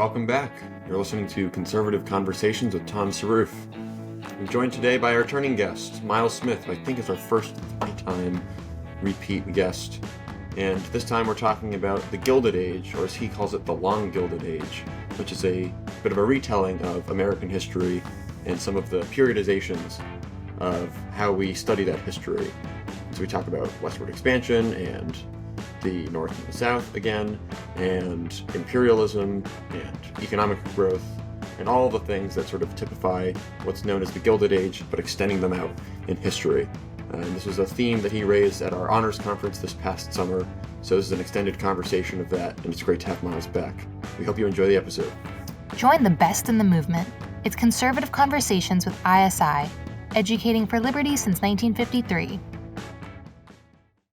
welcome back. You're listening to Conservative Conversations with Tom Sarrouf. I'm joined today by our returning guest, Miles Smith, who I think is our first three-time repeat guest. And this time we're talking about the Gilded Age, or as he calls it, the Long Gilded Age, which is a bit of a retelling of American history and some of the periodizations of how we study that history. So we talk about westward expansion and the North and the South again, and imperialism and economic growth, and all the things that sort of typify what's known as the Gilded Age, but extending them out in history. And this was a theme that he raised at our honors conference this past summer, so this is an extended conversation of that, and it's great to have Miles back. We hope you enjoy the episode. Join the best in the movement. It's Conservative Conversations with ISI, educating for liberty since 1953.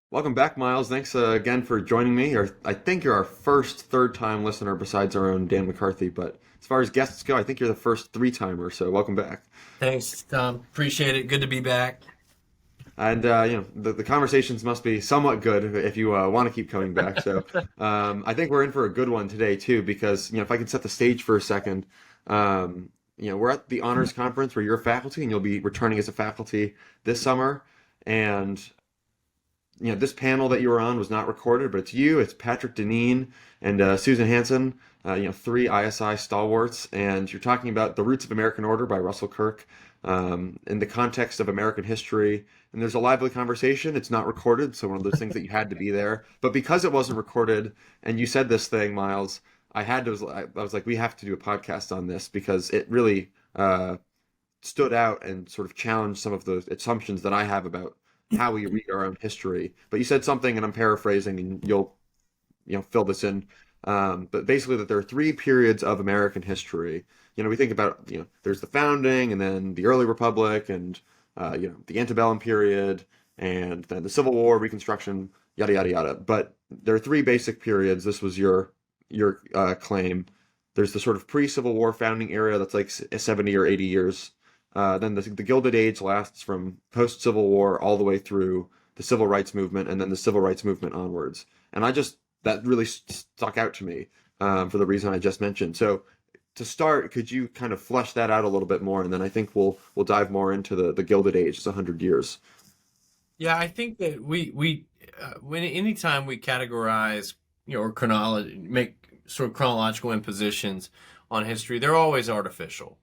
Welcome back, Miles. Thanks again for joining me. I think you're our first third-time listener besides our own Dan McCarthy, but as far as guests go, I think you're the first three-timer, so welcome back. Thanks, Tom. Appreciate it. Good to be back. And, the conversations must be somewhat good if you want to keep coming back. So I think we're in for a good one today, too, because, if I can set the stage for a second, we're at the honors conference where you're a faculty, and you'll be returning as a faculty this summer. And this panel that you were on was not recorded, but it's Patrick Deneen and Susan Hansen, three ISI stalwarts, and you're talking about The Roots of American Order by Russell Kirk in the context of American history. And there's a lively conversation. It's not recorded, so one of those things that you had to be there. But because it wasn't recorded, and you said this thing, Miles, I was like, we have to do a podcast on this because it really stood out and sort of challenged some of the assumptions that I have about how we read our own history. But you said something, and I'm paraphrasing, and you'll fill this in. But basically that there are three periods of American history. We think about, there's the founding, and then the early republic, and the antebellum period, and then the Civil War, Reconstruction, yada yada yada. But there are three basic periods. This was your claim. There's the sort of pre-Civil War founding era that's like 70 or 80 years. Then the Gilded Age lasts from post-Civil War all the way through the Civil Rights Movement, and then the Civil Rights Movement onwards. And that really stuck out to me for the reason I just mentioned. So to start, could you kind of flesh that out a little bit more, and then I think we'll dive more into the Gilded Age. It's 100 years. Yeah, I think that when anytime we categorize, or make sort of chronological impositions on history, they're always artificial.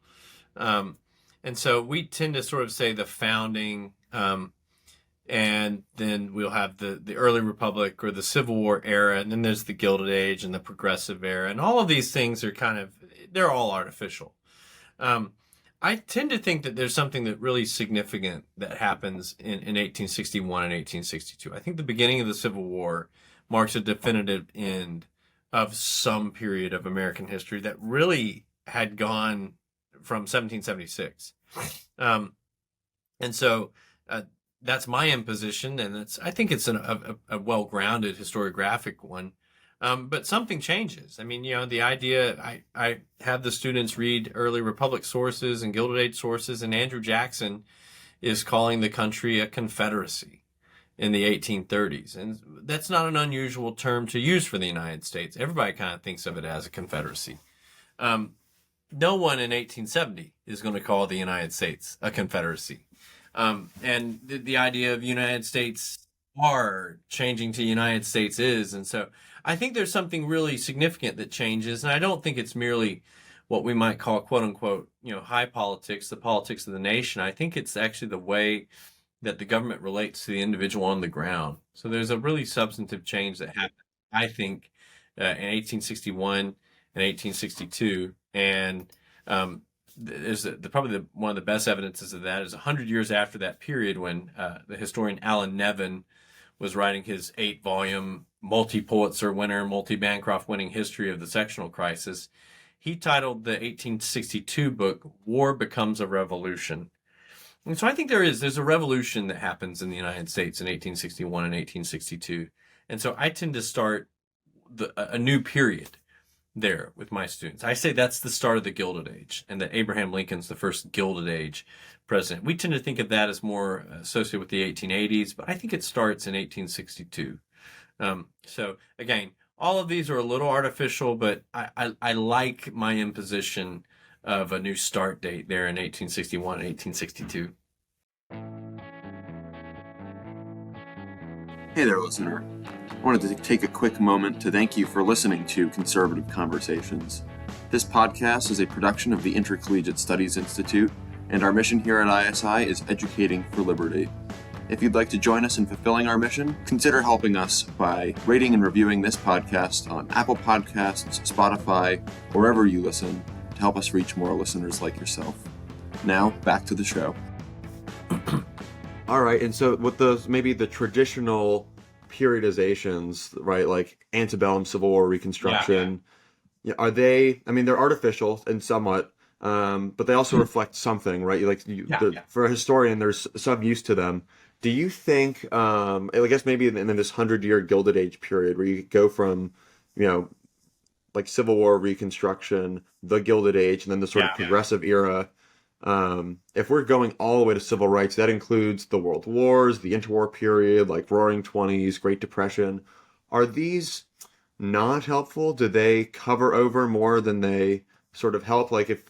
And so we tend to sort of say the founding, and then we'll have the early republic or the Civil War era, and then there's the Gilded Age and the progressive era, and all of these things are they're all artificial. I tend to think that there's something that really significant that happens in 1861 and 1862. I think the beginning of the Civil War marks a definitive end of some period of American history that really had gone from 1776. And so that's my imposition, and I think it's a well-grounded historiographic one. But something changes. I mean, the idea, I have the students read early Republic sources and Gilded Age sources, and Andrew Jackson is calling the country a confederacy in the 1830s. And that's not an unusual term to use for the United States. Everybody kind of thinks of it as a confederacy. No one in 1870 is going to call the United States a confederacy. And the idea of United States are changing to United States is. And so I think there's something really significant that changes. And I don't think it's merely what we might call, quote unquote, high politics, the politics of the nation. I think it's actually the way that the government relates to the individual on the ground. So there's a really substantive change that happened, I think, in 1861 and 1862. And there's probably one of the best evidences of that is 100 years after that period when the historian Alan Nevin was writing his 8-volume multi-Pulitzer winner, multi-Bancroft winning history of the sectional crisis. He titled the 1862 book, War Becomes a Revolution. And so I think there's a revolution that happens in the United States in 1861 and 1862. And so I tend to start a new period there with my students. I say that's the start of the Gilded Age, and that Abraham Lincoln's the first Gilded Age president. We tend to think of that as more associated with the 1880s, but I think it starts in 1862. So again, all of these are a little artificial, but I like my imposition of a new start date there in 1861 and 1862. Hey there, listener. I wanted to take a quick moment to thank you for listening to Conservative Conversations. This podcast is a production of the Intercollegiate Studies Institute, and our mission here at ISI is educating for liberty. If you'd like to join us in fulfilling our mission, consider helping us by rating and reviewing this podcast on Apple Podcasts, Spotify, or wherever you listen to help us reach more listeners like yourself. Now, back to the show. All right, and so with maybe the traditional periodizations, right, like antebellum, Civil War, Reconstruction, are they, I mean, they're artificial and somewhat, but they also reflect something, right? For a historian, there's some use to them. Do you think, I guess maybe in this 100-year Gilded Age period where you go from, like Civil War, Reconstruction, the Gilded Age, and then the sort of progressive era, if we're going all the way to civil rights, that includes the World Wars, the interwar period, like Roaring Twenties, Great Depression. Are these not helpful? Do they cover over more than they sort of help? Like if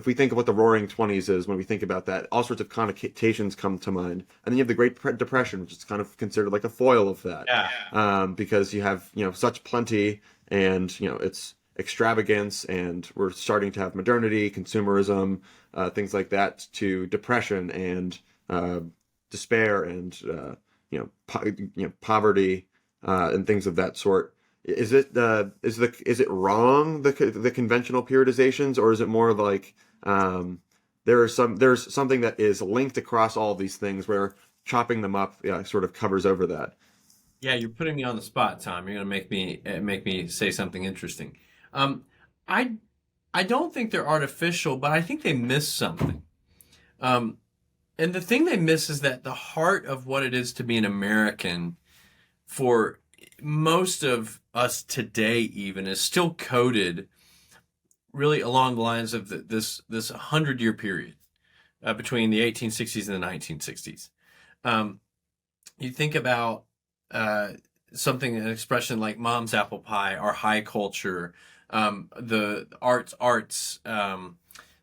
we think of what the Roaring Twenties is, when we think about that, all sorts of connotations come to mind. And then you have the Great Depression, which is kind of considered like a foil of that, because you have such plenty, and it's extravagance, and we're starting to have modernity, consumerism, things like that, to depression and despair and poverty and things of that sort. Is it wrong, the conventional periodizations, or is it more like there's something that is linked across all these things where chopping them up sort of covers over that? Yeah, you're putting me on the spot, Tom. You're going to make me say something interesting. I I don't think they're artificial, but I think they miss something. And the thing they miss is that the heart of what it is to be an American for most of us today even is still coded really along the lines of this 100-year period between the 1860s and the 1960s. You think about an expression like mom's apple pie, our high culture, the arts,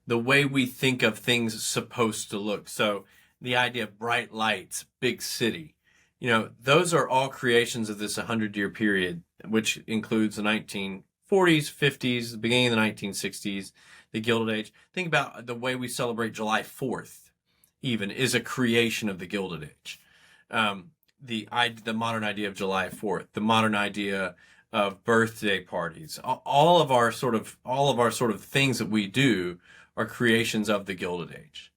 the way we think of things supposed to look. So the idea of bright lights, big city, those are all creations of this 100-year period, which includes the 1940s, 50s, the beginning of the 1960s, the Gilded Age. Think about the way we celebrate July 4th, even, is a creation of the Gilded Age. The modern idea of July 4th, the modern idea of birthday parties, all of our sort of things that we do are creations of the Gilded Age.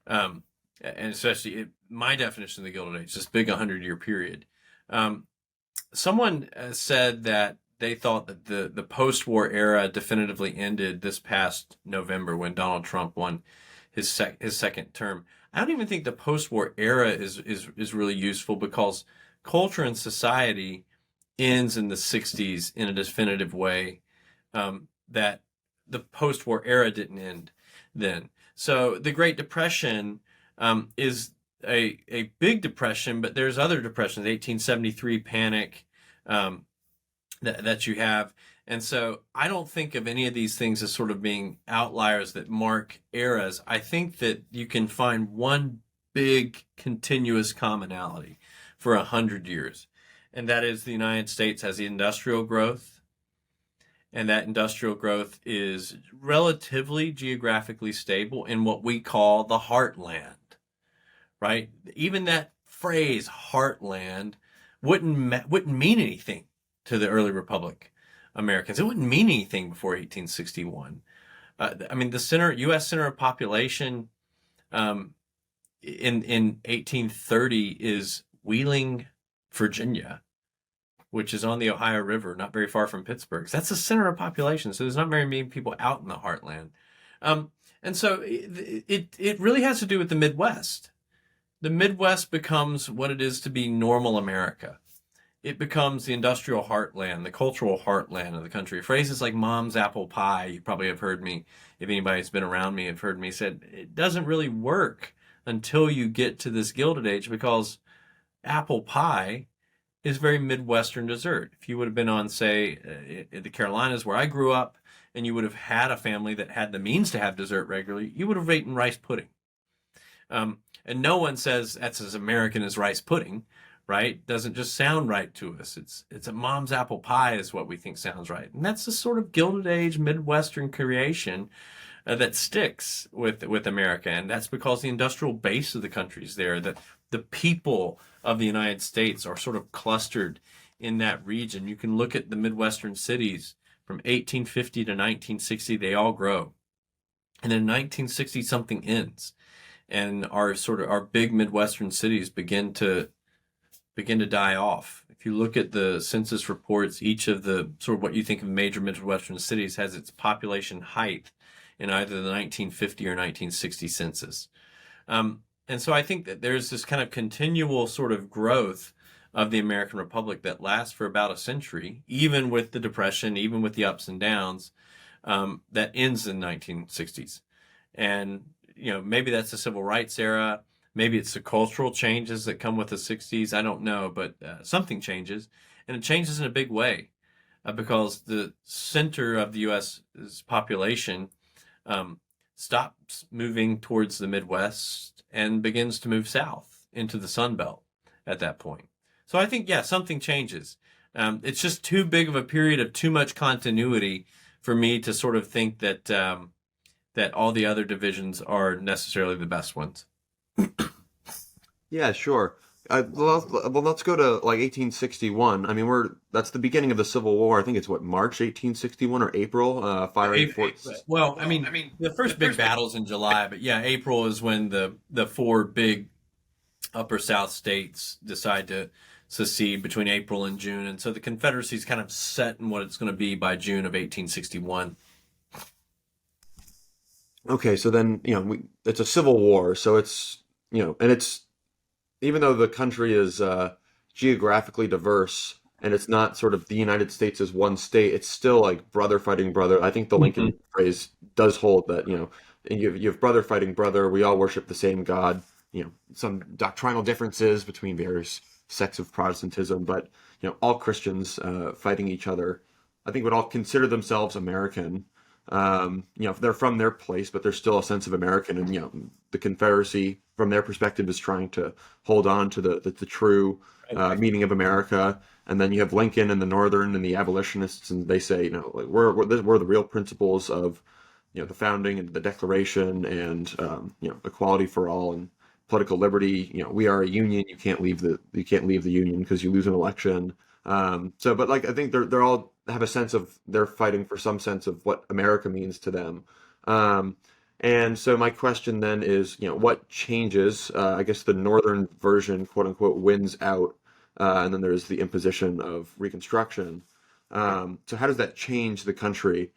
And especially my definition of the Gilded Age, this big 100-year period. Someone said that they thought that the post-war era definitively ended this past November when Donald Trump won his second term. I don't even think the post-war era is really useful, because culture and society ends in the 60s in a definitive way, that the post-war era didn't end then. So the Great Depression is a big depression, but there's other depressions, 1873 panic that you have. And so I don't think of any of these things as sort of being outliers that mark eras. I think that you can find one big continuous commonality for 100 years. And that is the United States has the industrial growth. And that industrial growth is relatively geographically stable in what we call the heartland, right? Even that phrase, heartland, wouldn't mean anything to the early Republic Americans. It wouldn't mean anything before 1861. The U.S. center of population in 1830 is Wheeling, Virginia, which is on the Ohio River, not very far from Pittsburgh. That's the center of population, so there's not very many people out in the heartland. And so it really has to do with the Midwest. The Midwest becomes what it is to be normal America. It becomes the industrial heartland, the cultural heartland of the country. Phrases like mom's apple pie, you probably have heard me, if anybody's been around me, have heard me said, it doesn't really work until you get to this Gilded Age, because apple pie is very Midwestern dessert. If you would have been on, say, the Carolinas where I grew up, and you would have had a family that had the means to have dessert regularly, you would have eaten rice pudding. And no one says that's as American as rice pudding, right? Doesn't just sound right to us. It's a mom's apple pie is what we think sounds right, and that's the sort of Gilded Age Midwestern creation that sticks with America, and that's because the industrial base of the country is there. That the people of the United States are sort of clustered in that region. You can look at the Midwestern cities from 1850 to 1960; they all grow, and then 1960 something ends, and our big Midwestern cities begin to die off. If you look at the census reports, each of the sort of what you think of major Midwestern cities has its population height in either the 1950 or 1960 census. And so I think that there's this kind of continual sort of growth of the American Republic that lasts for about a century, even with the Depression, even with the ups and downs, that ends in the 1960s. And, maybe that's the civil rights era. Maybe it's the cultural changes that come with the 60s. I don't know, but something changes. And it changes in a big way because the center of the U.S.'s population stops moving towards the Midwest and begins to move south into the Sun Belt at that point. So I think, yeah, something changes. It's just too big of a period of too much continuity for me to sort of think that that all the other divisions are necessarily the best ones. Yeah, sure. Let's go to like 1861. I mean, that's the beginning of the Civil War. I think it's what, March 1861 or April, firing forts. Well, I mean, the first big battle's in July, but yeah, April is when the four big upper South states decide to secede between April and June, and so the Confederacy's kind of set in what it's going to be by June of 1861. Okay, so then, it's a civil war, so and it's even though the country is geographically diverse and it's not sort of the United States as one state, it's still like brother fighting brother. I think the Lincoln phrase does hold that, you have brother fighting brother. We all worship the same God. Some doctrinal differences between various sects of Protestantism, but all Christians fighting each other. I think would all consider themselves American. They're from their place, but there's still a sense of American, and the Confederacy, from their perspective, is trying to hold on to the true meaning of America. And then you have Lincoln and the Northern and the abolitionists, and they say, like, we're the real principles of the founding and the Declaration, and equality for all and political liberty. We are a union. You can't leave the union because you lose an election. But like I think they're all have a sense of they're fighting for some sense of what America means to them. And so my question then is, what changes? I guess the Northern version, quote unquote, wins out, and then there's the imposition of Reconstruction. So how does that change the country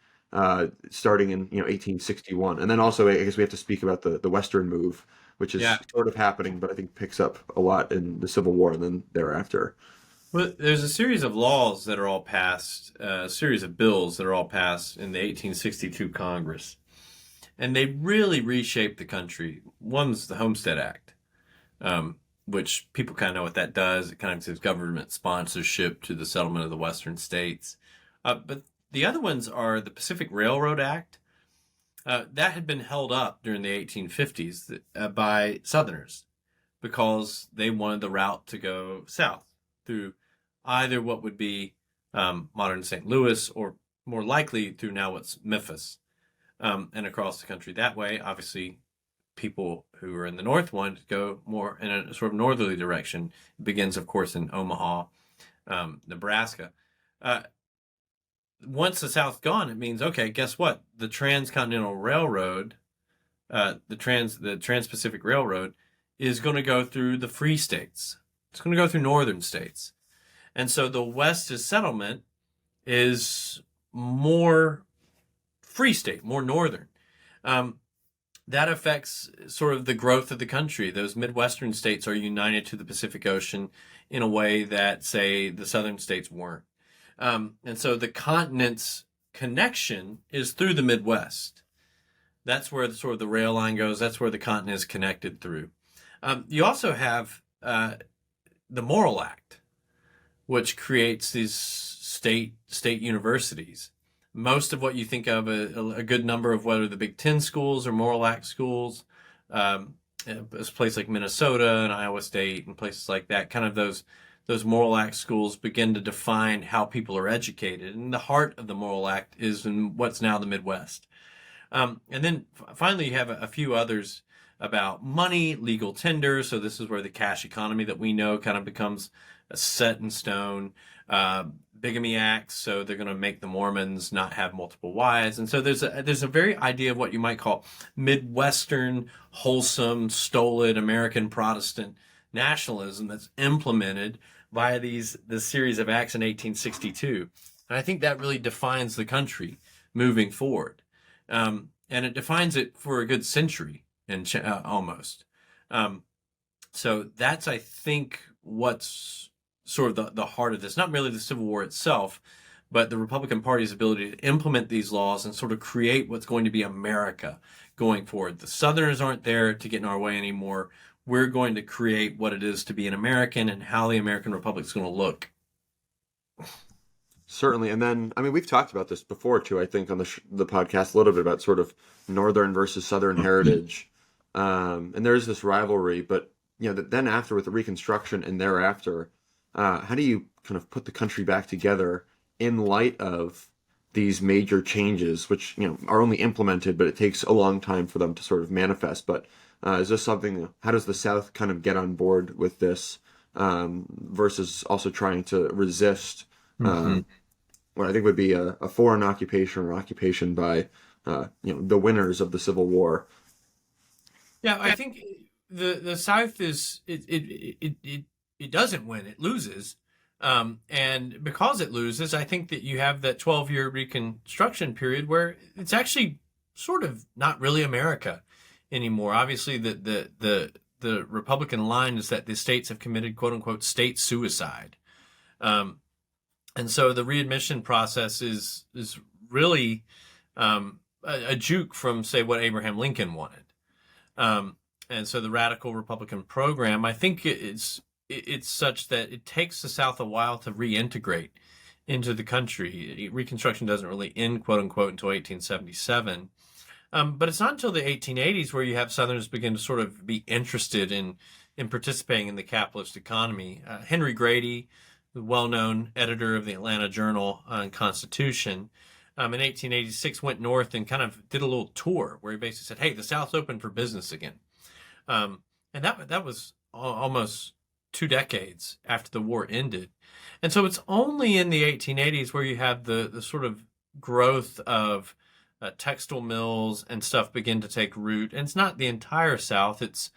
starting in 1861? And then also I guess we have to speak about the Western move, which is sort of happening, but I think picks up a lot in the Civil War and then thereafter. Well, there's a series of laws that are all passed, a series of bills that are all passed in the 1862 Congress. And they really reshaped the country. One's the Homestead Act, which people kind of know what that does. It kind of gives government sponsorship to the settlement of the western states. But the other ones are the Pacific Railroad Act. That had been held up during the 1850s by Southerners because they wanted the route to go south through either what would be modern St. Louis or more likely through now what's Memphis, and across the country that way. Obviously, people who are in the north wanted to go more in a sort of northerly direction. It begins, of course, in Omaha, Nebraska. Once the South's gone, it means, okay, guess what? The Transcontinental Railroad, the Trans-Pacific Railroad, is going to go through the free states. It's going to go through northern states. And so the West's settlement is more free state, more northern. That affects sort of the growth of the country. Those Midwestern states are united to the Pacific Ocean in a way that, say, the southern states weren't. And so the continent's connection is through the Midwest. That's where the rail line goes. That's where the continent is connected through. You also have the Morrill Act, which creates these state universities. Most of what you think of, a good number of whether the Big Ten schools or Moral Act schools, a place like Minnesota and Iowa State and places like that, kind of those Moral Act schools begin to define how people are educated. And the heart of the Moral Act is in what's now the Midwest. And then finally, you have a few others about money, legal tender. So this is where the cash economy that we know kind of becomes set in stone. Bigamy acts, so they're going to make the Mormons not have multiple wives. And so there's a very idea of what you might call Midwestern, wholesome, stolid American Protestant nationalism that's implemented via this series of acts in 1862. And I think that really defines the country moving forward. And it defines it for a good century and almost. So that's, I think, what's sort of the heart of this, not merely the Civil War itself, but the Republican Party's ability to implement these laws and sort of create what's going to be America going forward. The Southerners aren't there to get in our way anymore. We're going to create what it is to be an American and how the American Republic is going to look. Certainly. And then, I mean, we've talked about this before too, I think on the podcast a little bit about sort of Northern versus Southern heritage. And there's this rivalry, but then after with the Reconstruction and thereafter, how do you kind of put the country back together in light of these major changes, which are only implemented, but it takes a long time for them to sort of manifest? But is this something? How does the South kind of get on board with this versus also trying to resist what I think would be a foreign occupation or occupation by the winners of the Civil War? Yeah, I think the South is it doesn't win, it loses. And because it loses, I think that you have that 12-year Reconstruction period where it's actually sort of not really America anymore. Obviously, the Republican line is that the states have committed, quote unquote, state suicide. And so the readmission process is really a juke from, say, what Abraham Lincoln wanted. And so the radical Republican program, I think it's such that it takes the South a while to reintegrate into the country. Reconstruction doesn't really end, quote unquote, until 1877. But it's not until the 1880s where you have Southerners begin to sort of be interested in participating in the capitalist economy. Henry Grady, the well-known editor of the Atlanta Journal and Constitution, in 1886 went north and kind of did a little tour where he basically said, hey, the South's open for business again. And that was almost 2 decades after the war ended. And so it's only in the 1880s where you have the sort of growth of textile mills and stuff begin to take root. And it's not the entire South. It's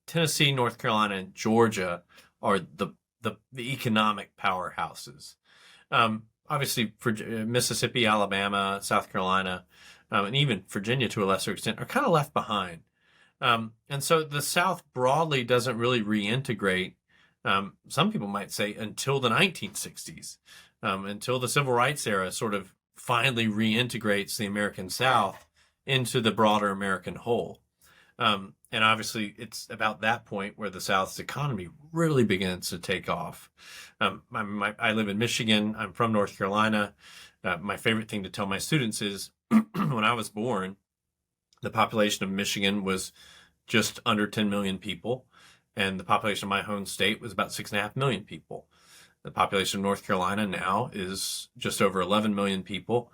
Tennessee, North Carolina, and Georgia are the economic powerhouses. Obviously, Mississippi, Alabama, South Carolina, and even Virginia to a lesser extent are kind of left behind. And so the South broadly doesn't really reintegrate, some people might say, until the 1960s, until the Civil Rights era sort of finally reintegrates the American South into the broader American whole. And obviously, it's about that point where the South's economy really begins to take off. I live in Michigan. I'm from North Carolina. My favorite thing to tell my students is when I was born, the population of Michigan was just under 10 million people, and the population of my home state was about 6.5 million people. The population of North Carolina now is just over 11 million people,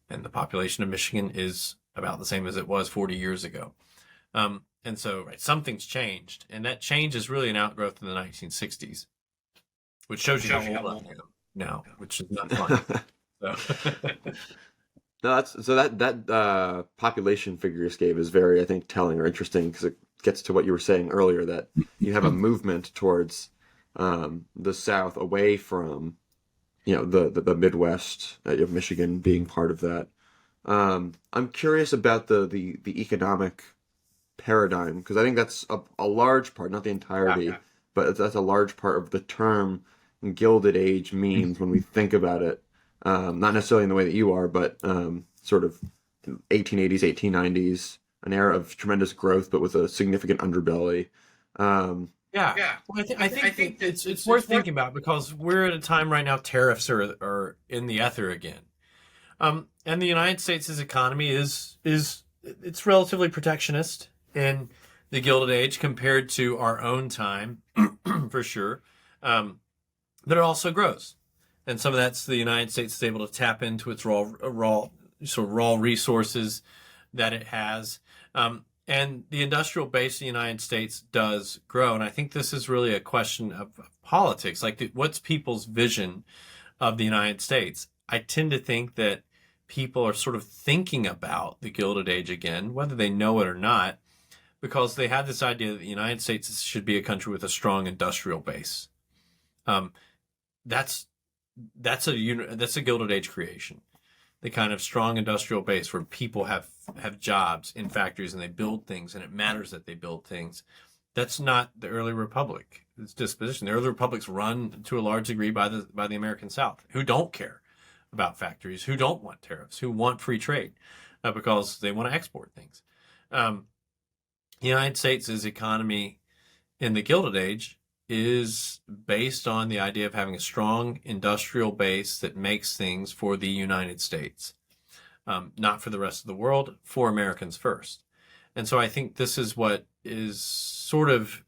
and the population of Michigan is about the same as it was 40 years ago. And so something's changed, and that change is really an outgrowth of the 1960s, which shows you how old I am now, which is not fun. No, that population figure you gave is very, I think, telling or interesting because it gets to what you were saying earlier, that you have a movement towards the South away from, the Midwest, of Michigan being part of that. I'm curious about the economic paradigm, because I think that's a large part, not the entirety, but that's a large part of the term Gilded Age means when we think about it. Not necessarily in the way that you are, but sort of 1880s, 1890s, an era of tremendous growth, but with a significant underbelly. Yeah. Well, I think that it's worth thinking about because we're at a time right now. Tariffs are in the ether again. And the United States' economy is it's relatively protectionist in the Gilded Age compared to our own time, for sure. Um, but it also grows, and some of that's the United States is able to tap into its raw resources that it has. And the industrial base of the United States does grow, and I think this is really a question of politics. Like, what's people's vision of the United States? I tend to think that people are sort of thinking about the Gilded Age again, whether they know it or not, because they have this idea that the United States should be a country with a strong industrial base. Um, that's that's a Gilded Age creation. The kind of strong industrial base where people have jobs in factories and they build things, and it matters that they build things. That's not the early republic. It's disposition. The early republics run to a large degree by the American South, who don't care about factories, who don't want tariffs, who want free trade, because they want to export things. Um, the United States' economy in the Gilded Age is based on the idea of having a strong industrial base that makes things for the United States, not for the rest of the world, for Americans first. And so I think this is what is sort of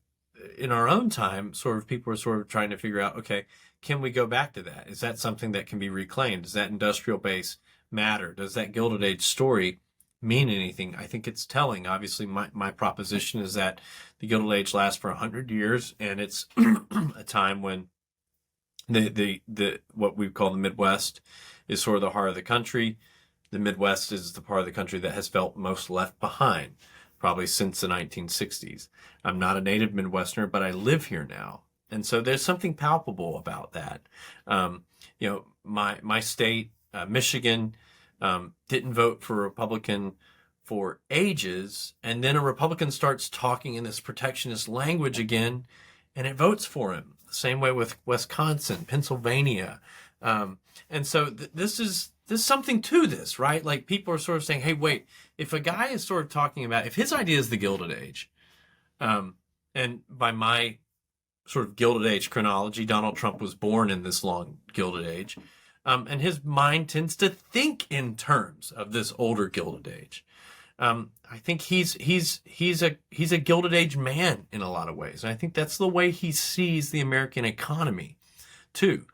in our own time, sort of people are sort of trying to figure out, okay, can we go back to that? Is that something that can be reclaimed? Does that industrial base matter? Does that Gilded Age story mean anything? I think it's telling. Obviously, my proposition is that the Gilded Age lasts for 100 years, and it's a time when the what we call the Midwest is sort of the heart of the country. The Midwest is the part of the country that has felt most left behind, probably since the 1960s. I'm not a native Midwesterner, but I live here now. And so there's something palpable about that. My state, Michigan, didn't vote for a Republican for ages, and then a Republican starts talking in this protectionist language again, and it votes for him. The same way with Wisconsin, Pennsylvania, and so there's something to this, right? Like, people are sort of saying, "Hey, wait, if a guy is sort of talking about if his idea is the Gilded Age, and by my sort of Gilded Age chronology, Donald Trump was born in this long Gilded Age." And his mind tends to think in terms of this older Gilded Age. I think he's a Gilded Age man in a lot of ways, and I think that's the way he sees the American economy, too.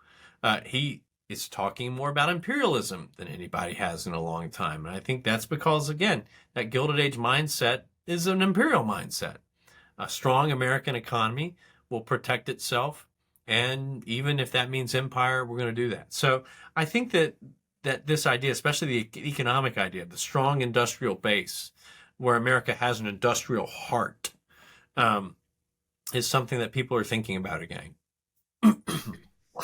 He is talking more about imperialism than anybody has in a long time, and I think that's because, again, that Gilded Age mindset is an imperial mindset. A strong American economy will protect itself, and even if that means empire, we're going to do that. So I think that this idea, especially the economic idea, the strong industrial base, where America has an industrial heart, is something that people are thinking about again.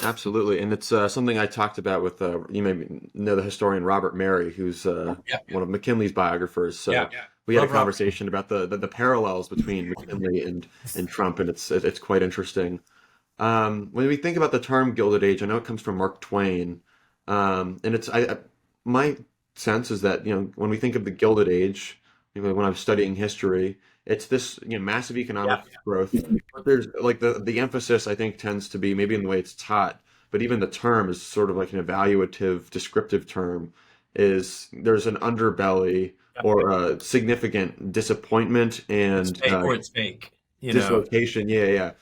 Absolutely, and it's something I talked about with you may know the historian Robert Mary, who's one of McKinley's biographers. So we had a conversation about the parallels between McKinley and Trump, and it's quite interesting. When we think about the term Gilded Age, I know it comes from Mark Twain, and my sense is that when we think of the Gilded Age, when I was studying history, it's this massive economic growth. But there's like the emphasis, I think, tends to be maybe in the way it's taught, but even the term is sort of like an evaluative, descriptive term. Is there's an underbelly or a significant disappointment and It's fake, dislocation. Yeah.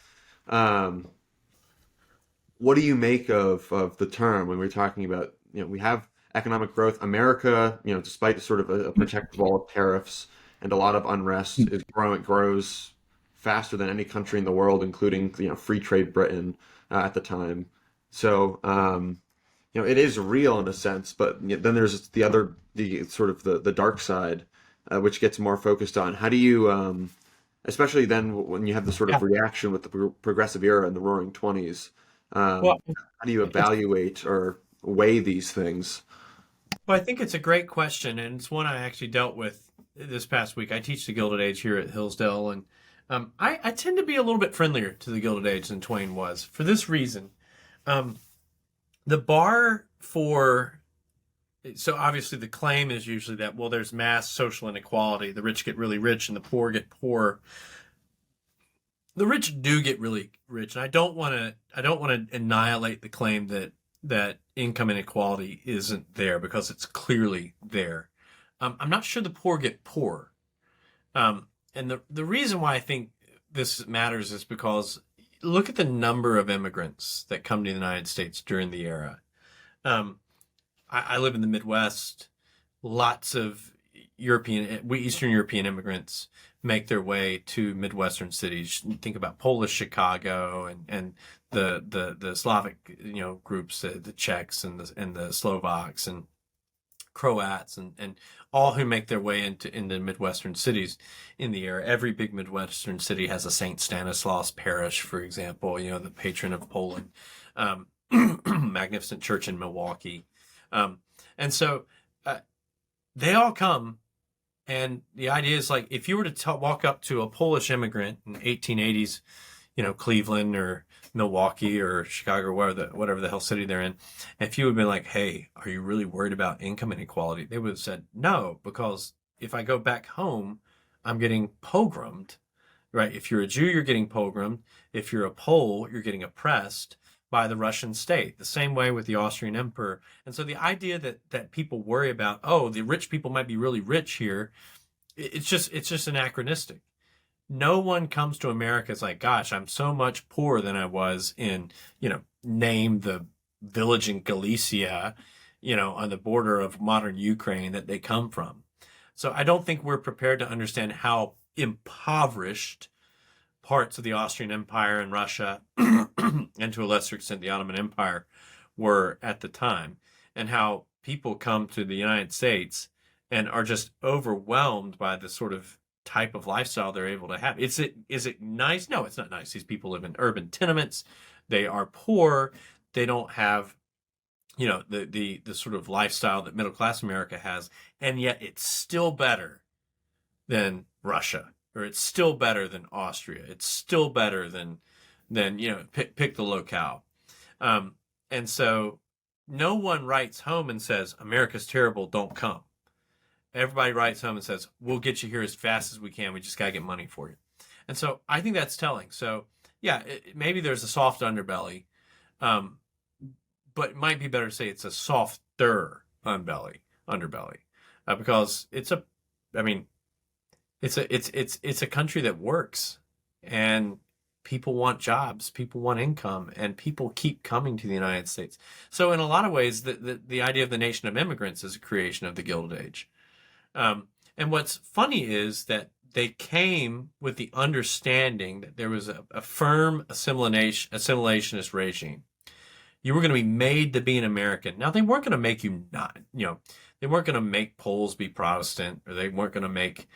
What do you make of the term when we're talking about, we have economic growth? America, despite sort of a protective wall of tariffs and a lot of unrest, is growing, it grows faster than any country in the world, including, free trade Britain at the time. So, it is real in a sense, but then there's the sort of the dark side, which gets more focused on how do you, especially then when you have the sort of reaction with the progressive era in the Roaring '20s. How do you evaluate or weigh these things? Well, I think it's a great question, and it's one I actually dealt with this past week. I teach the Gilded Age here at Hillsdale, and I tend to be a little bit friendlier to the Gilded Age than Twain was for this reason. The bar so obviously the claim is usually that, well, there's mass social inequality. The rich get really rich and the poor get poor. The rich do get really rich, and I don't want to annihilate the claim that income inequality isn't there, because it's clearly there. I'm not sure the poor get poorer. And the reason why I think this matters is because look at the number of immigrants that come to the United States during the era. Um, I live in the Midwest. Lots of Eastern European immigrants make their way to Midwestern cities. Think about Polish Chicago and the Slavic, groups, the Czechs and the Slovaks and Croats and all who make their way into Midwestern cities in the era. Every big Midwestern city has a Saint Stanislaus parish, for example, the patron of Poland. Magnificent church in Milwaukee. And so they all come. And the idea is, like, if you were to walk up to a Polish immigrant in 1880s, Cleveland or Milwaukee or Chicago or whatever the hell city they're in, if you had been like, hey, are you really worried about income inequality? They would have said, no, because if I go back home, I'm getting pogromed, right? If you're a Jew, you're getting pogromed. If you're a Pole, you're getting oppressed by the Russian state, the same way with the Austrian emperor. And so the idea that people worry about, oh, the rich people might be really rich here, it's just anachronistic. No one comes to America as like, gosh, I'm so much poorer than I was in, name the village in Galicia, on the border of modern Ukraine that they come from. So I don't think we're prepared to understand how impoverished parts of the Austrian Empire and Russia, and to a lesser extent the Ottoman Empire, were at the time, and how people come to the United States and are just overwhelmed by the sort of type of lifestyle they're able to have. Is it nice? No, it's not nice. These people live in urban tenements. They are poor. They don't have, the sort of lifestyle that middle class America has, and yet it's still better than Russia, or it's still better than Austria. It's still better than pick the locale. And so no one writes home and says, America's terrible, don't come. Everybody writes home and says, we'll get you here as fast as we can. We just got to get money for you. And so I think that's telling. So yeah, maybe there's a soft underbelly, but it might be better to say it's a softer underbelly, because it's a country that works, and people want jobs, people want income, and people keep coming to the United States. So in a lot of ways, the idea of the nation of immigrants is a creation of the Gilded Age. And what's funny is that they came with the understanding that there was a firm assimilationist regime. You were going to be made to be an American. Now, they weren't going to make you not, they weren't going to make Poles be Protestant, or they weren't going to make,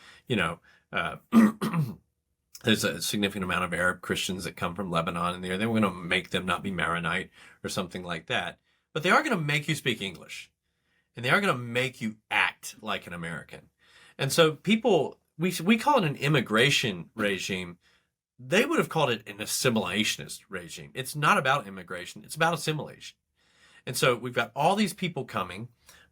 there's a significant amount of Arab Christians that come from Lebanon in there. They were going to make them not be Maronite or something like that. But they are going to make you speak English, and they are going to make you act like an American. And so people, we call it an immigration regime. They would have called it an assimilationist regime. It's not about immigration. It's about assimilation. And so we've got all these people coming,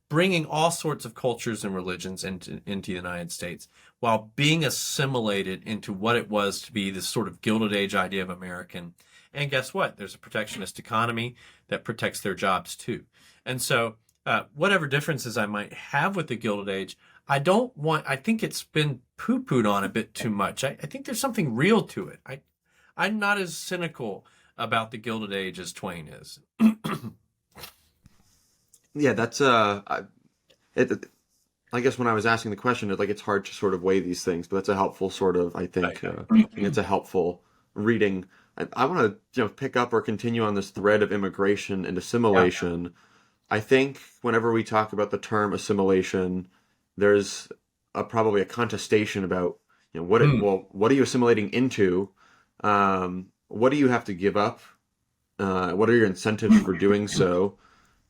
bringing all sorts of cultures and religions into the United States, while being assimilated into what it was to be this sort of Gilded Age idea of American. And guess what? There's a protectionist economy that protects their jobs too. And so whatever differences I might have with the Gilded Age, I think it's been poo-pooed on a bit too much. I think there's something real to it. I'm not as cynical about the Gilded Age as Twain is. Yeah, that's I guess when I was asking the question, it's hard to sort of weigh these things, but that's a helpful sort of, I think it's a helpful reading. I want to pick up or continue on this thread of immigration and assimilation. Yeah. I think whenever we talk about the term assimilation, there's probably a contestation about what are you assimilating into? What do you have to give up? What are your incentives for doing so?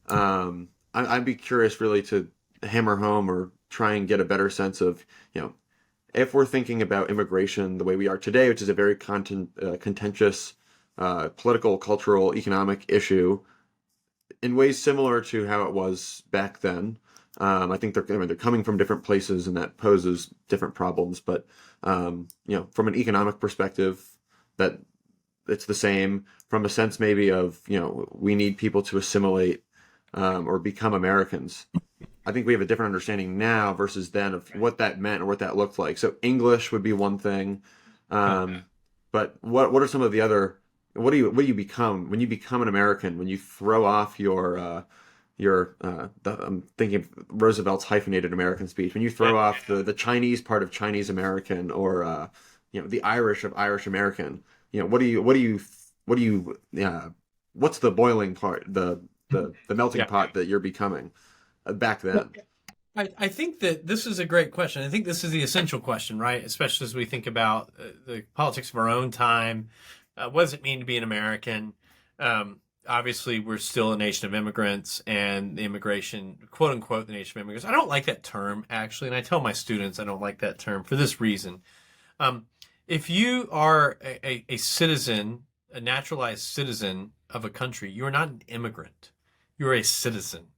I'd be curious really to hammer home or try and get a better sense of, if we're thinking about immigration the way we are today, which is a very contentious political, cultural, economic issue, in ways similar to how it was back then. I think they're coming from different places, and that poses different problems. But from an economic perspective, that it's the same from a sense maybe of, we need people to assimilate or become Americans. I think we have a different understanding now versus then of what that meant or what that looked like. So English would be one thing, um, but what are some of the other? What do you become when you become an American? When you throw off I'm thinking of Roosevelt's hyphenated American speech. When you throw off the Chinese part of Chinese American or the Irish of Irish American, what's the boiling part, the melting Yeah. pot that you're becoming back then? I think that this is a great question. I think this is the essential question, right? Especially as we think about the politics of our own time. What does it mean to be an American? Obviously, we're still a nation of immigrants, and the immigration, quote unquote, the nation of immigrants. I don't like that term, actually, and I tell my students I don't like that term for this reason. If you are a citizen, a naturalized citizen of a country, you are not an immigrant. You're a citizen.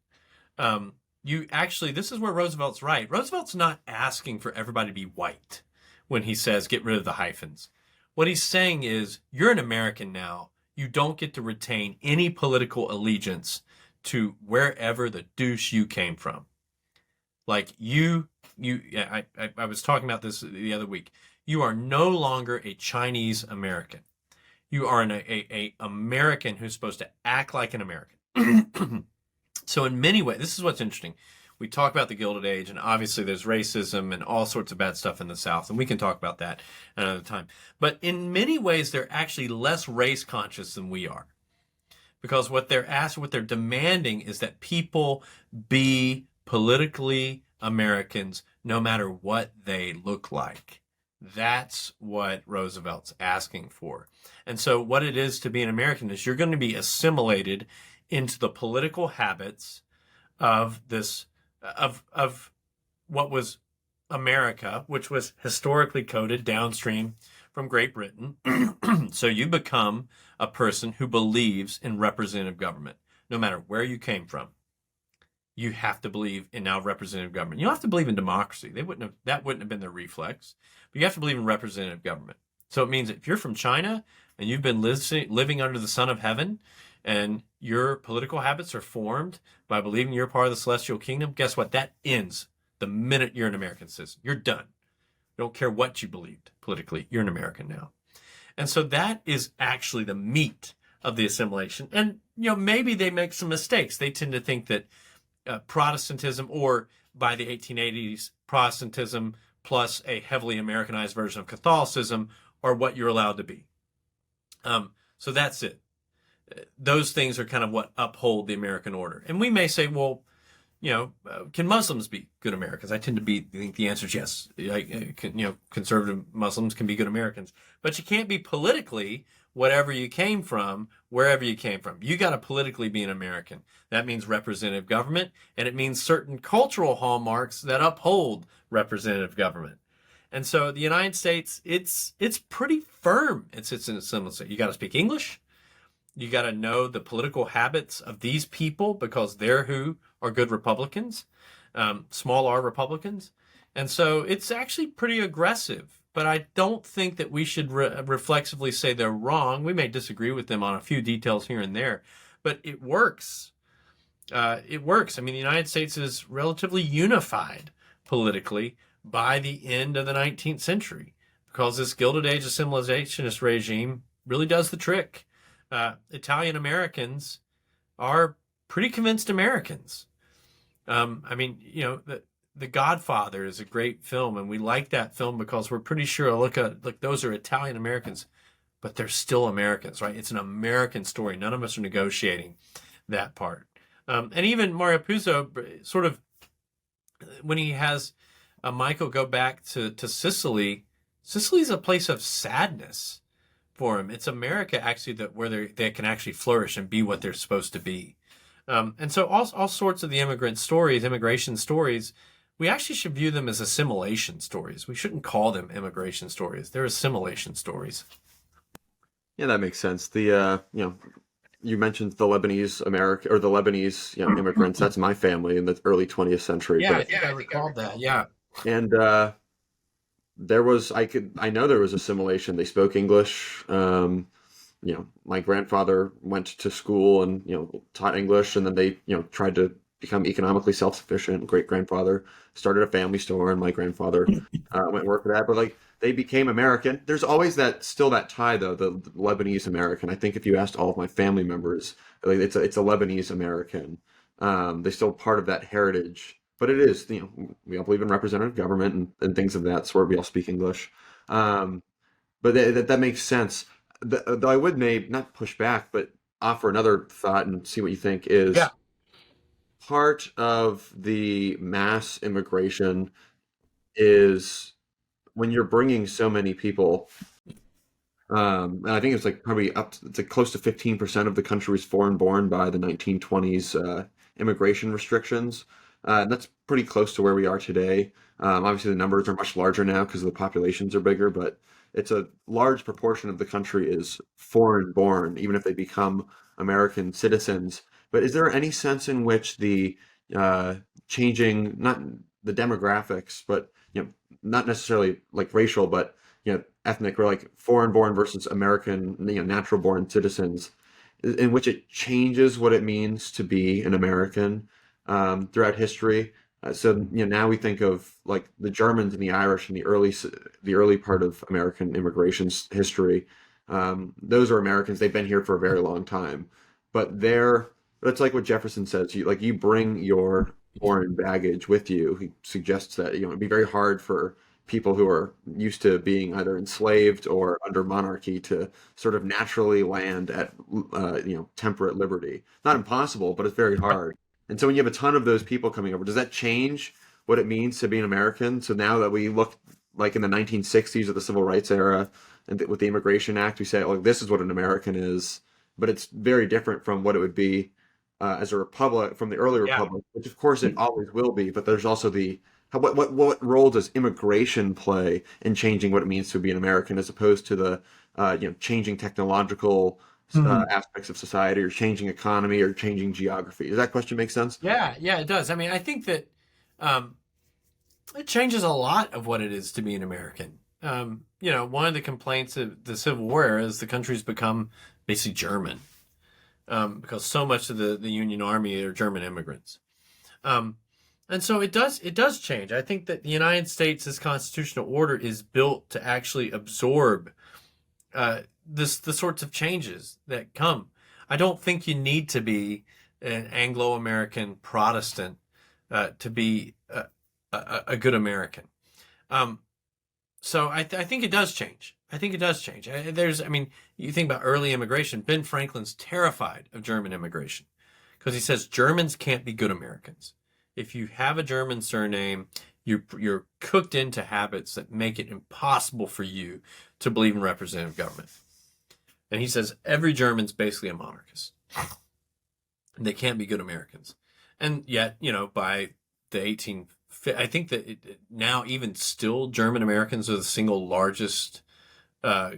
This is where Roosevelt's right. Roosevelt's not asking for everybody to be white when he says get rid of the hyphens. What he's saying is you're an American now. You don't get to retain any political allegiance to wherever the douche you came from. Like I was talking about this the other week. You are no longer a Chinese American. You are a American who's supposed to act like an American. So in many ways, this is what's interesting. We talk about the Gilded Age, and obviously there's racism and all sorts of bad stuff in the South, and we can talk about that another time. But in many ways, they're actually less race conscious than we are, because what they're demanding is that people be politically Americans, no matter what they look like. That's what Roosevelt's asking for. And so what it is to be an American is you're going to be assimilated into the political habits of what was America, which was historically coded downstream from Great Britain. So you become a person who believes in representative government, no matter where you came from. You have to believe in now representative government. You don't have to believe in democracy. That wouldn't have been their reflex. But you have to believe in representative government. So it means if you're from China and you've been living under the sun of heaven, and your political habits are formed by believing you're part of the celestial kingdom, guess what? That ends the minute you're an American citizen. You're done. You don't care what you believed politically. You're an American now. And so that is actually the meat of the assimilation. And, maybe they make some mistakes. They tend to think that Protestantism, or by the 1880s, Protestantism plus a heavily Americanized version of Catholicism are what you're allowed to be. So that's it. Those things are kind of what uphold the American order. And we may say, well, can Muslims be good Americans? I tend to think the answer is yes. Conservative Muslims can be good Americans, but you can't be politically whatever you came from, wherever you came from. You got to politically be an American. That means representative government, and it means certain cultural hallmarks that uphold representative government. And so the United States, it's pretty firm. It's in a similar. You got to speak English. You got to know the political habits of these people because they're who are good Republicans, small r Republicans. And so it's actually pretty aggressive. But I don't think that we should reflexively say they're wrong. We may disagree with them on a few details here and there, but it works. It works. I mean, the United States is relatively unified politically by the end of the 19th century because this Gilded Age assimilationist regime really does the trick. Italian Americans are pretty convinced Americans. The Godfather is a great film, and we like that film because we're pretty sure, look, those are Italian Americans, but they're still Americans, right? It's an American story. None of us are negotiating that part. And even Mario Puzo, sort of, when he has Michael go back to Sicily, Sicily's a place of sadness for him. It's America actually where they can actually flourish and be what they're supposed to be. And so all sorts of the immigration stories, we actually should view them as assimilation stories. We shouldn't call them immigration stories. They're assimilation stories. Yeah, that makes sense. You mentioned the Lebanese immigrants. That's my family in the early 20th century. Yeah, I think I recalled that. Yeah. And I know there was assimilation. They spoke English. My grandfather went to school and, taught English, and then they, tried to become economically self-sufficient. Great grandfather started a family store, and my grandfather went and worked for that. But like they became American. There's always still that tie though, the Lebanese American. I think if you asked all of my family members, like it's a Lebanese American. They're still part of that heritage, but it is, we all believe in representative government and things of that sort. We all speak English. Um, but that makes sense. Though I would maybe not push back, but offer another thought and see what you think Yeah. is part of the mass immigration is when you're bringing so many people, and I think it's like probably it's like close to 15% of the country was foreign born by the 1920s immigration restrictions. And that's pretty close to where we are today. Obviously, the numbers are much larger now because the populations are bigger, but it's a large proportion of the country is foreign born, even if they become American citizens. But is there any sense in which the uh, changing, not the demographics, but not necessarily like racial, but ethnic or like foreign born versus American, natural born citizens, in which it changes what it means to be an American throughout history. So now we think of like the Germans and the Irish in the early part of American immigration's history. Those are Americans. They've been here for a very long time, but it's like what Jefferson says. You bring your foreign baggage with you. He suggests that it'd be very hard for people who are used to being either enslaved or under monarchy to sort of naturally land at temperate liberty. Not impossible, but it's very hard. And so when you have a ton of those people coming over, does that change what it means to be an American? So now that we look like in the 1960s or the Civil Rights era, and with the Immigration Act, we say, oh, this is what an American is, but it's very different from what it would be as a republic from the early Yeah. republic, which of course it always will be. But there's also what role does immigration play in changing what it means to be an American, as opposed to the changing technological Mhm. aspects of society, or changing economy, or changing geography? Does that question make sense? Yeah, yeah, it does. I mean, I think that um, it changes a lot of what it is to be an American. One of the complaints of the Civil War era is the country's become basically German, because so much of the Union Army are German immigrants. Um, and so it does change. I think that the United States' constitutional order is built to actually absorb the sorts of changes that come. I don't think you need to be an Anglo-American Protestant to be a good American. Um, so I think it does change. I think it does change. I mean, you think about early immigration. Ben Franklin's terrified of German immigration because he says Germans can't be good Americans. If you have a German surname, you're cooked into habits that make it impossible for you to believe in representative government. And he says every German's basically a monarchist. They can't be good Americans. And yet, by the 18, I think that now even still German Americans are the single largest uh,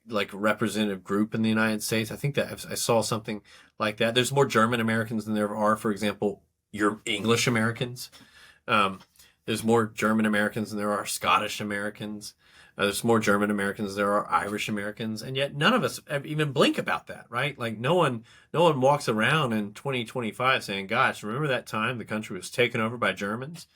like representative group in the United States. I think that I saw something like that. There's more German Americans than there are, for example, your English Americans. Um, there's more German Americans than there are Scottish Americans. There's more German Americans than there are Irish Americans, and yet none of us even blink about that, right? Like no one walks around in 2025 saying, "Gosh, remember that time the country was taken over by Germans?"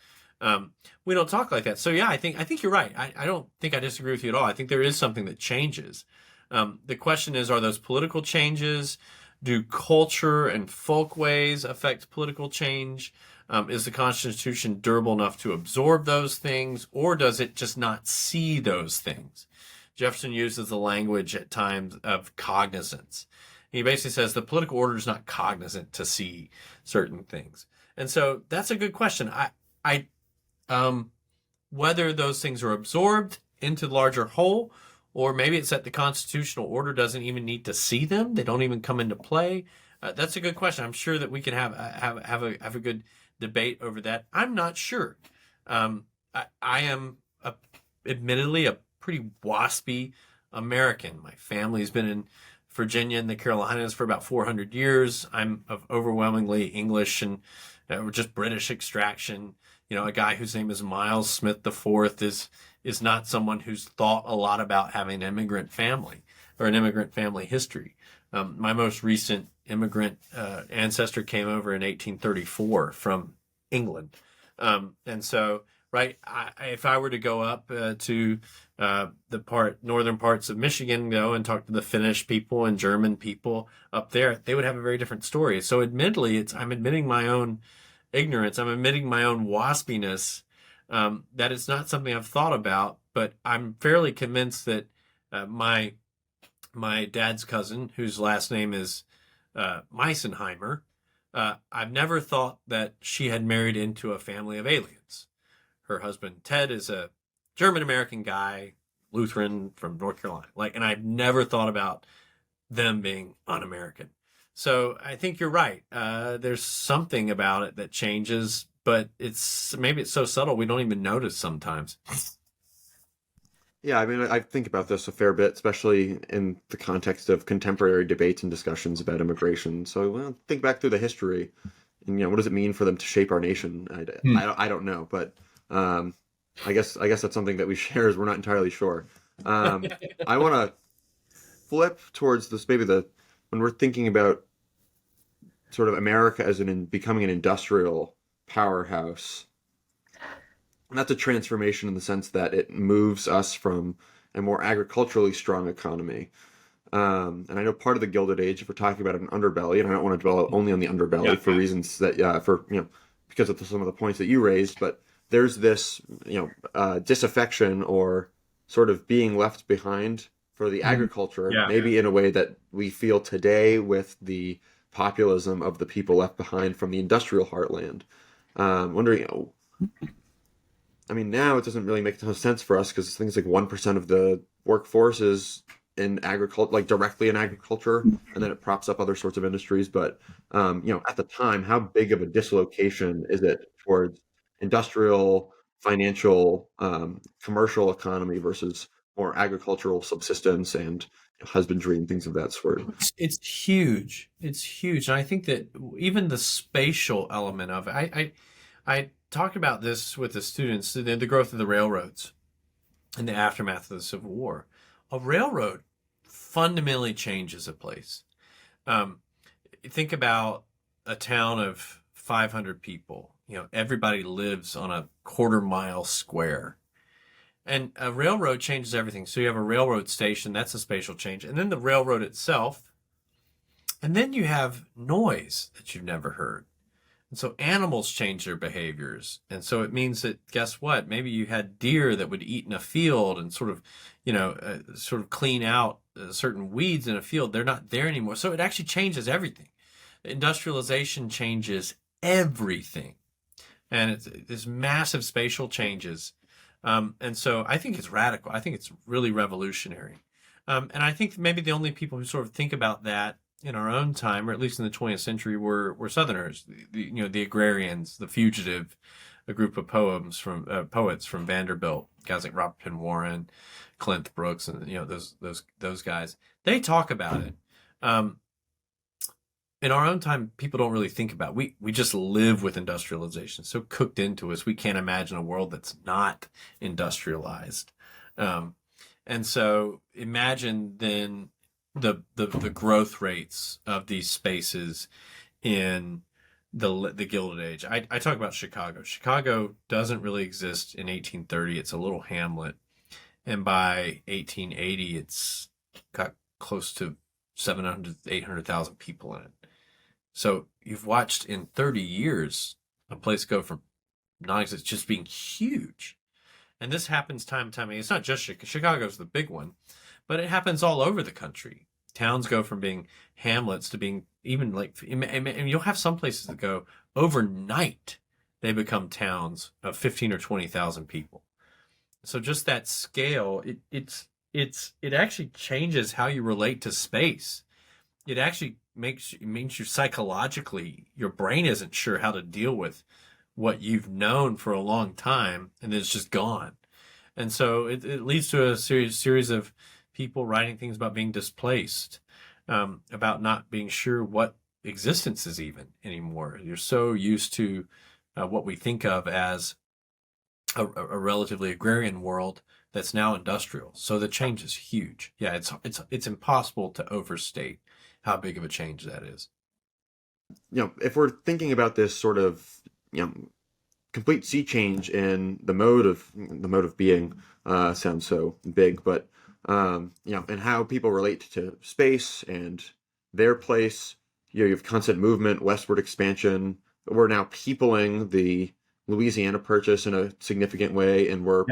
We don't talk like that. So yeah, I think you're right. I don't think I disagree with you at all. I think there is something that changes. The question is, are those political changes? Do culture and folkways affect political change? Is the Constitution durable enough to absorb those things, or does it just not see those things? Jefferson uses the language at times of cognizance. He basically says the political order is not cognizant to see certain things. And so that's a good question. I um, Whether those things are absorbed into the larger whole, or maybe it's that the constitutional order doesn't even need to see them; they don't even come into play. That's a good question. I'm sure that we can have a good debate over that. I'm not sure. I am admittedly a pretty waspy American. My family's been in Virginia and the Carolinas for about 400 years. I'm of overwhelmingly English and just British extraction. a guy whose name is Miles Smith the Fourth is not someone who's thought a lot about having an immigrant family or an immigrant family history. My most recent immigrant ancestor came over in 1834 from England. And so, right, if I were to go up to the northern parts of Michigan, and talk to the Finnish people and German people up there, they would have a very different story. So admittedly, I'm admitting my own ignorance. I'm admitting my own waspiness, that it's not something I've thought about, but I'm fairly convinced that my dad's cousin, whose last name is Meisenheimer, I've never thought that she had married into a family of aliens. Her husband, Ted, is a German-American guy, Lutheran from North Carolina. And I've never thought about them being un-American. So I think you're right. There's something about it that changes, but maybe it's so subtle we don't even notice sometimes. Yeah, I mean, I think about this a fair bit, especially in the context of contemporary debates and discussions about immigration. So, well, think back through the history, and what does it mean for them to shape our nation? I don't know, but I guess that's something that we share, is we're not entirely sure. I want to flip towards this, when we're thinking about sort of America as becoming an industrial powerhouse. And that's a transformation in the sense that it moves us from a more agriculturally strong economy. And I know part of the Gilded Age, if we're talking about an underbelly, and I don't want to dwell only on the underbelly for reasons that, because of some of the points that you raised, but there's this, disaffection or sort of being left behind for the agriculture, maybe in a way that we feel today with the populism of the people left behind from the industrial heartland. Wondering, I mean, now it doesn't really make a ton of sense for us because things like 1% of the workforce is in agriculture, like directly in agriculture, and then it props up other sorts of industries. But, at the time, how big of a dislocation is it towards industrial, financial, commercial economy versus more agricultural subsistence and husbandry and things of that sort? It's huge. It's huge. And I think that even the spatial element of it, I talked about this with the students, the growth of the railroads in the aftermath of the Civil War. A railroad fundamentally changes a place. Think about a town of 500 people. Everybody lives on a quarter-mile square. And a railroad changes everything. So you have a railroad station, that's a spatial change. And then the railroad itself. And then you have noise that you've never heard. And so animals change their behaviors. And so it means that, guess what? Maybe you had deer that would eat in a field and sort of clean out certain weeds in a field. They're not there anymore. So it actually changes everything. Industrialization changes everything. And it's this massive spatial changes. And so I think it's radical. I think it's really revolutionary. And I think maybe the only people who sort of think about that in our own time, or at least in the 20th century, were Southerners, the agrarians, the fugitive, a group of poets from Vanderbilt, guys like Robert Penn Warren, Clint Brooks, and those guys. They talk about it. In our own time, people don't really think about it. We just live with industrialization, so cooked into us. We can't imagine a world that's not industrialized. And so imagine then the growth rates of these spaces in the Gilded Age. I talk about Chicago. Chicago doesn't really exist in 1830. It's a little hamlet. And by 1880, it's got close to 700,000, 800,000 people in it. So you've watched in 30 years a place go from non-existent just being huge. And this happens time and time again. It's not just Chicago's the big one, but it happens all over the country. Towns go from being hamlets to being even and you'll have some places that go overnight. They become towns of 15 or 20,000 people. So just that scale, it actually changes how you relate to space. It actually means you psychologically, your brain isn't sure how to deal with what you've known for a long time, and then it's just gone. And so it leads to a series of people writing things about being displaced, about not being sure what existence is even anymore. You're so used to what we think of as a relatively agrarian world that's now industrial. So the change is huge. Yeah, it's impossible to overstate how big of a change that is. If we're thinking about this sort of, you know, complete sea change in the mode of being, sounds so big, but and how people relate to space and their place. You have constant movement, westward expansion. We're now peopling the Louisiana Purchase in a significant way, and we're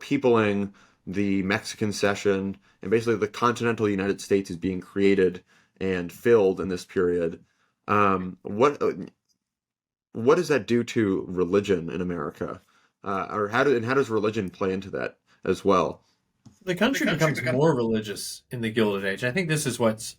peopling the Mexican Cession, and basically the continental United States is being created and filled in this period. What does that do to religion in America, or how does religion play into that as well? The country becomes more religious in the Gilded Age. I think this is what's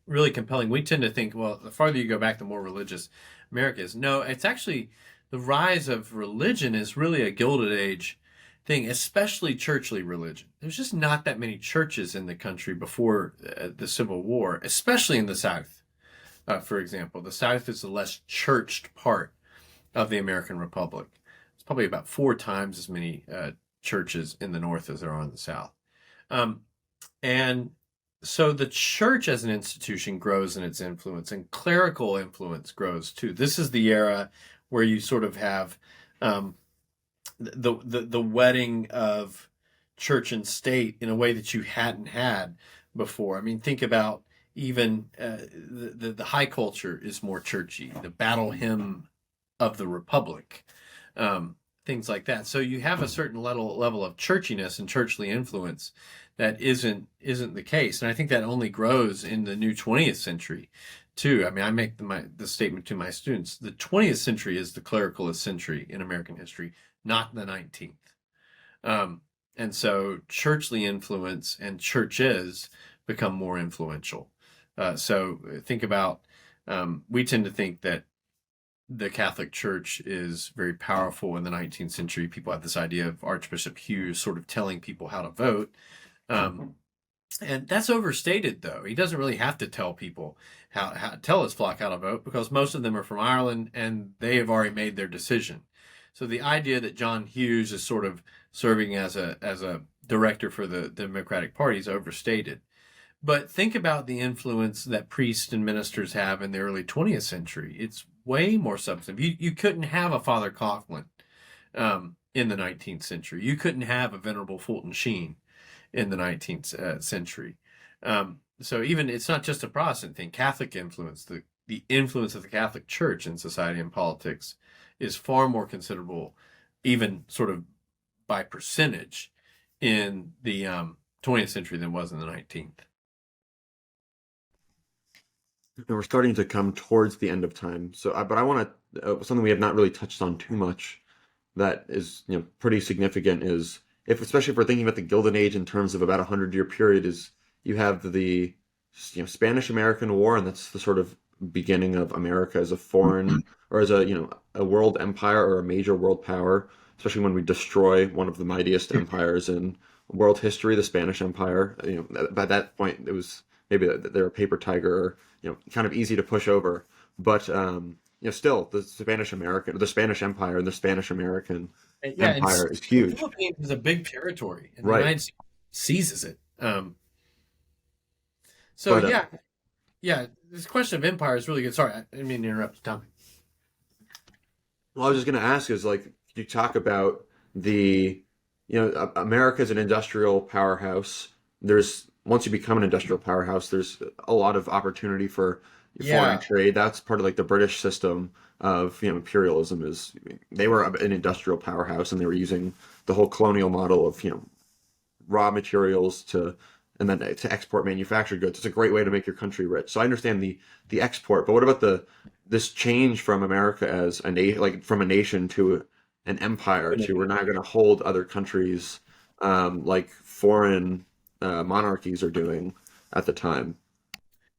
really compelling. We tend to think, well, the farther you go back, the more religious America is. No, it's actually the rise of religion is really a Gilded Age thing, especially churchly religion. There's just not that many churches in the country before the Civil War, especially in the South. For example, the South is the less churched part of the American Republic. It's probably about 4 times as many churches in the North as there are in the South. And so the church as an institution grows in its influence, and clerical influence grows too. This is the era where you sort of have the wedding of church and state in a way that you hadn't had before. I mean, think about even the high culture is more churchy. The battle hymn of the Republic, things like that. So you have a certain level of churchiness and churchly influence that isn't the case, and I think that only grows in the new 20th century too. I mean, I make the statement to my students: the 20th century is the clericalist century in American history, not the 19th. And so churchly influence and churches become more influential. So think about, we tend to think that the Catholic Church is very powerful in the 19th century. People have this idea of Archbishop Hughes sort of telling people how to vote. And that's overstated, though. He doesn't really have to tell people how tell his flock how to vote, because most of them are from Ireland and they have already made their decision. So the idea that John Hughes is sort of serving as a director for the Democratic Party is overstated. But think about the influence that priests and ministers have in the early 20th century. It's way more substantive. You couldn't have a Father Coughlin in the 19th century. You couldn't have a Venerable Fulton Sheen in the 19th century. So even it's not just a Protestant thing. Catholic influence, the influence of the Catholic Church in society and politics is far more considerable, even sort of by percentage, in the 20th century than it was in the 19th. And we're starting to come towards the end of time. So, but I want to something we have not really touched on too much that is pretty significant is especially if we're thinking about the Gilded Age in terms of about 100-year period, is you have the Spanish-American War, and that's the sort of beginning of America as a foreign or as a world empire or a major world power, especially when we destroy one of the mightiest empires in world history, the Spanish Empire. By that point, it was maybe they're a paper tiger, or kind of easy to push over. But still, the Spanish Empire and the Spanish American Empire is huge. The Philippines is a big territory, and the Right. United States seizes it. This question of empire is really good. Sorry, I didn't mean to interrupt you, Tommy. Well, I was just going to ask is you talk about America's an industrial powerhouse. Once you become an industrial powerhouse, there's a lot of opportunity for foreign trade. That's part of the British system of imperialism. Is they were an industrial powerhouse, and they were using the whole colonial model of raw materials to export manufactured goods. It's a great way to make your country rich. So I understand the export, but what about this change from America as from a nation to an empire to we're not going to hold other countries like foreign monarchies are doing at the time?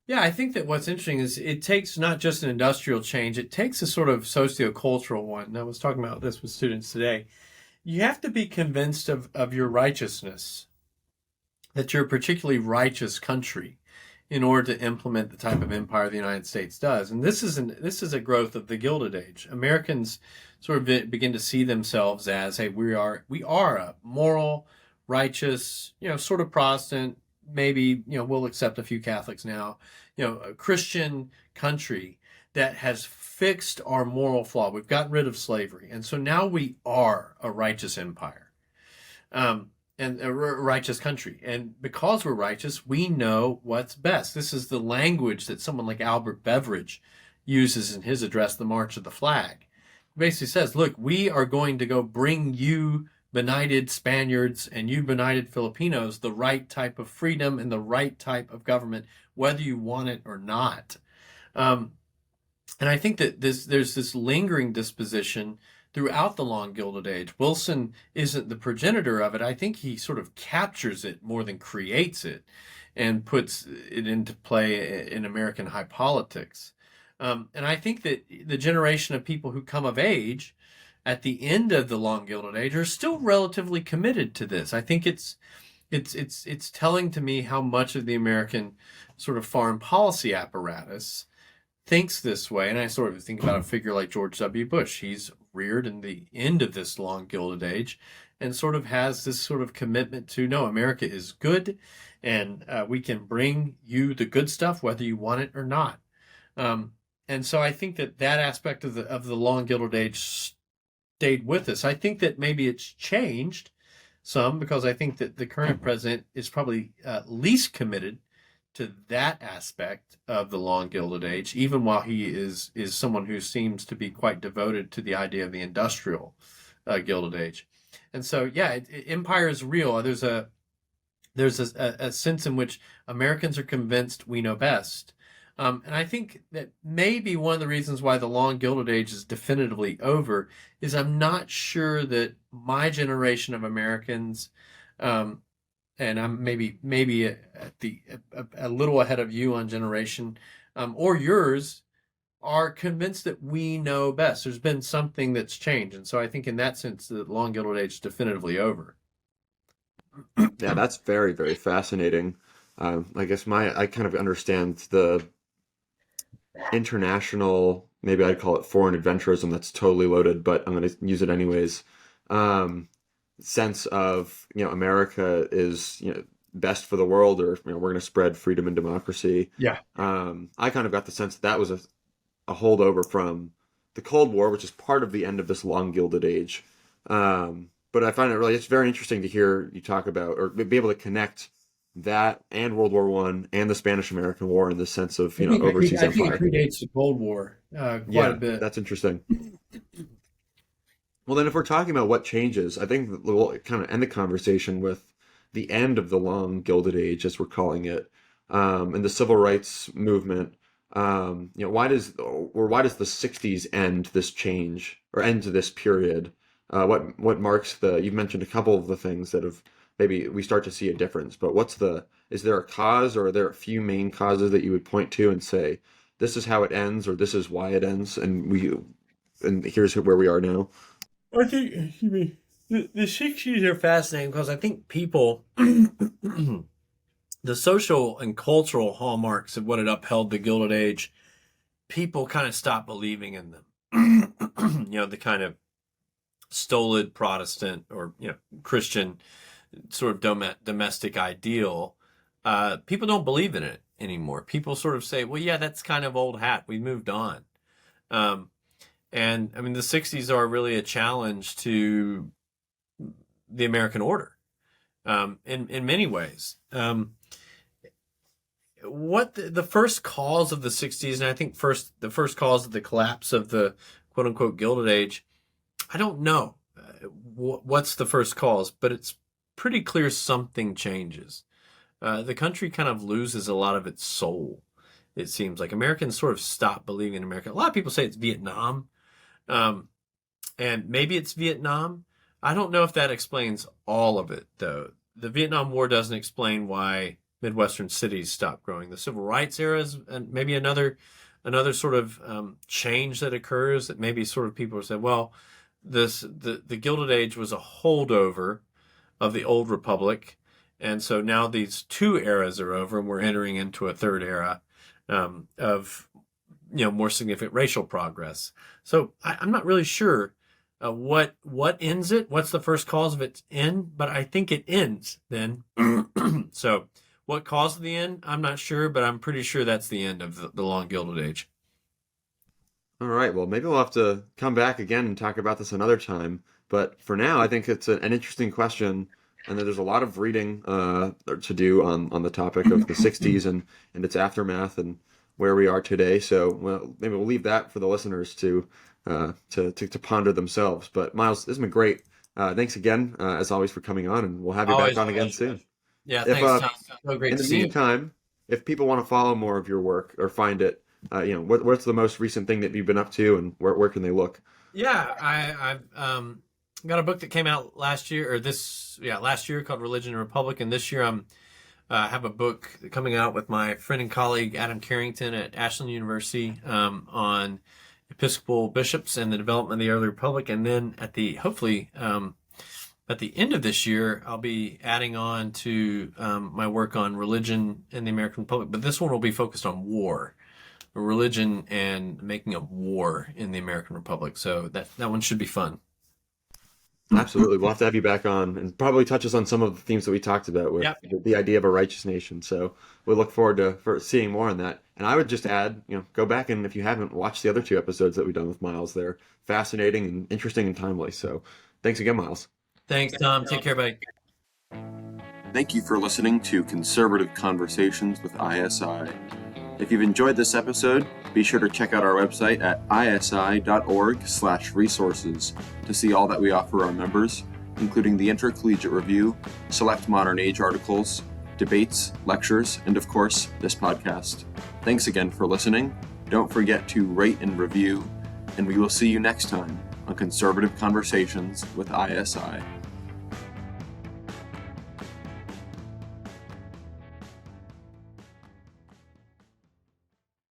Yeah, I think that what's interesting is it takes not just an industrial change, it takes a sort of sociocultural one. And I was talking about this with students today. You have to be convinced of your righteousness, that you're a particularly righteous country in order to implement the type of empire the United States does. And this is a growth of the Gilded Age. Americans sort of begin to see themselves as, hey, we are a moral, righteous, sort of Protestant, maybe, we'll accept a few Catholics now, a Christian country that has fixed our moral flaw. We've gotten rid of slavery. And so now we are a righteous empire. And a righteous country. And because we're righteous, we know what's best. This is the language that someone like Albert Beveridge uses in his address, The March of the Flag. He basically says, look, we are going to go bring you benighted Spaniards and you benighted Filipinos the right type of freedom and the right type of government, whether you want it or not. And I think that there's this lingering disposition throughout the long Gilded Age. Wilson isn't the progenitor of it. I think he sort of captures it more than creates it and puts it into play in American high politics. And I think that the generation of people who come of age at the end of the long Gilded Age are still relatively committed to this. I think it's telling to me how much of the American sort of foreign policy apparatus thinks this way. And I sort of think about a figure like George W. Bush. He's reared in the end of this long Gilded Age and sort of has this sort of commitment to, no, America is good and we can bring you the good stuff whether you want it or not. And so I think that aspect of the long Gilded Age stayed with us. I think that maybe it's changed some because I think that the current president is probably least committed to that aspect of the long Gilded Age, even while he is someone who seems to be quite devoted to the idea of the industrial Gilded Age. And so, yeah, empire is real. There's a sense in which Americans are convinced we know best. And I think that maybe one of the reasons why the long Gilded Age is definitively over is I'm not sure that my generation of Americans, and I'm maybe a little ahead of you on generation, or yours, are convinced that we know best. There's been something that's changed, and so I think in that sense, the long Gilded Age is definitively over. Yeah, that's very, very fascinating. I guess I kind of understand the international, maybe I'd call it foreign adventurism, that's totally loaded, but I'm going to use it anyways. Sense of, America is, best for the world, or, we're going to spread freedom and democracy. Yeah. I kind of got the sense that was a holdover from the Cold War, which is part of the end of this long Gilded Age. But I find it's very interesting to hear you talk about, or be able to connect that and World War One and the Spanish-American War in the sense of, overseas empire. I think it predates the Cold War quite a bit. That's interesting. Well, then if we're talking about what changes, I think we'll kind of end the conversation with the end of the long Gilded Age, as we're calling it, and the civil rights movement. Why does the 60s end this change, or end this period? What marks you've mentioned a couple of the things that have, maybe we start to see a difference, but is there a cause, or are there a few main causes that you would point to and say, this is how it ends, or this is why it ends, and here's where we are now? I think, the 60s are fascinating because I think people, the social and cultural hallmarks of what had upheld the Gilded Age, people kind of stopped believing in them. The kind of stolid Protestant or, Christian sort of domestic ideal. People don't believe in it anymore. People sort of say, well, yeah, that's kind of old hat. We moved on. And I mean, the 60s are really a challenge to the American order, in many ways. What the first cause of the 60s, and I think the first cause of the collapse of the quote unquote Gilded Age, I don't know what's the first cause, but it's pretty clear something changes. The country kind of loses a lot of its soul. It seems like Americans sort of stop believing in America. A lot of people say it's Vietnam. And maybe it's Vietnam. I don't know if that explains all of it, though. The Vietnam War doesn't explain why Midwestern cities stopped growing. The Civil Rights era is maybe another sort of change that occurs, that maybe sort of people say, well, the Gilded Age was a holdover of the old republic, And so now these two eras are over, and we're entering into a third era of more significant racial progress. So I'm not really sure what ends it. What's the first cause of its end? But I think it ends then. So what caused the end? I'm not sure, but I'm pretty sure that's the end of the long Gilded Age. All right. Well, maybe we'll have to come back again and talk about this another time. But for now, I think it's an interesting question, and that there's a lot of reading to do on the topic of the '60s and its aftermath and where we are today. So well, maybe we'll leave that for the listeners to ponder themselves. But Miles, this has been great. Thanks again, as always, for coming on, and we'll have you Always back on a again pleasure. soon. Yeah, If thanks, Tom. So great in to the see you. meantime, if people want to follow more of your work or find it, what's the most recent thing that you've been up to, and where can they look? Yeah, I've got a book that came out last year, last year, called Religion and Republic, and this year I'm have a book coming out with my friend and colleague Adam Carrington at Ashland University on Episcopal bishops and the development of the early republic, and then hopefully at the end of this year I'll be adding on to my work on religion in the American Republic, but this one will be focused on war. Religion and making of war in the American Republic. So that one should be fun. Absolutely. We'll have to have you back on and probably touch us on some of the themes that we talked about with Yep. the idea of a righteous nation. So we look forward for seeing more on that. And I would just add, go back and if you haven't watched the other two episodes that we've done with Miles, they're fascinating and interesting and timely. So thanks again, Miles. Thanks, Tom. Take care, buddy. Thank you for listening to Conservative Conversations with ISI. If you've enjoyed this episode, be sure to check out our website at isi.org/resources to see all that we offer our members, including the Intercollegiate Review, select modern age articles, debates, lectures, and of course, this podcast. Thanks again for listening. Don't forget to rate and review, and we will see you next time on Conservative Conversations with ISI.